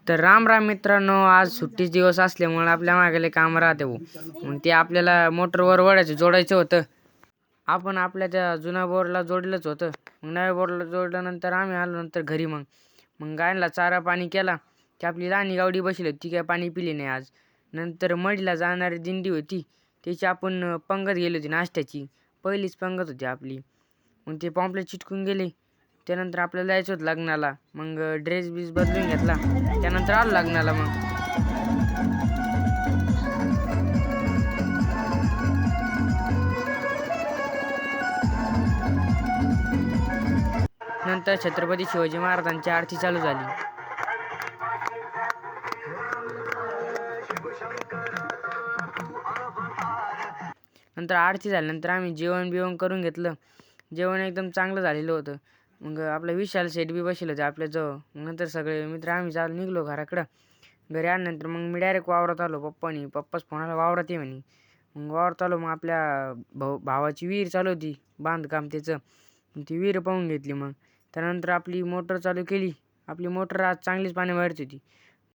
तर राम राम मित्रांनो, आज सुट्टीच दिवस असल्यामुळे आपल्या मागे काम राहते हो. मग ते आपल्याला मोटरवर जोडायचं होतं. आपण आपल्या त्या जुन्या बोरला जोडलंच होतं. मग नव्या बोरला जोडल्यानंतर आम्ही आलो नंतर घरी. मग गायला चारा पाणी केला. की आपली लहानी गावडी बसली होती, ती काय पाणी पिली नाही आज. नंतर मढीला जाणारी दिंडी होती, त्याची आपण पंगत गेली होती नाश्त्याची. पहिलीच पंगत होती आपली. मग ते पॉम्पलेट चिटकून गेले. त्यानंतर आपल्याला जायचं होतं लग्नाला. मग ड्रेस बीस बदलून घेतला. त्यानंतर आलो लग्नाला. मग नंतर छत्रपती शिवाजी महाराजांची आरती चालू झाली. नंतर आरती झाल्यानंतर आम्ही जेवण बिवण करून घेतलं. जेवण एकदम चांगलं झालेलं होतं. मग आपला विशाल शेठ बी बसले होते आपल्याजवळ. नंतर सगळे मित्र आम्ही निघलो घराकडं. घरी आल्यानंतर मग मी डायरेक्ट वावरात आलो. पप्पाच फोन आला, वावरात ये म्हणे. मग वावरात आलो. मग आपल्या भावाची विहीर चालू होती, बांधकाम त्याचं. ती विहीर पाहून घेतली. मग त्यानंतर आपली मोटर चालू केली. आपली मोटर आज चांगलीच पाणी मारत होती.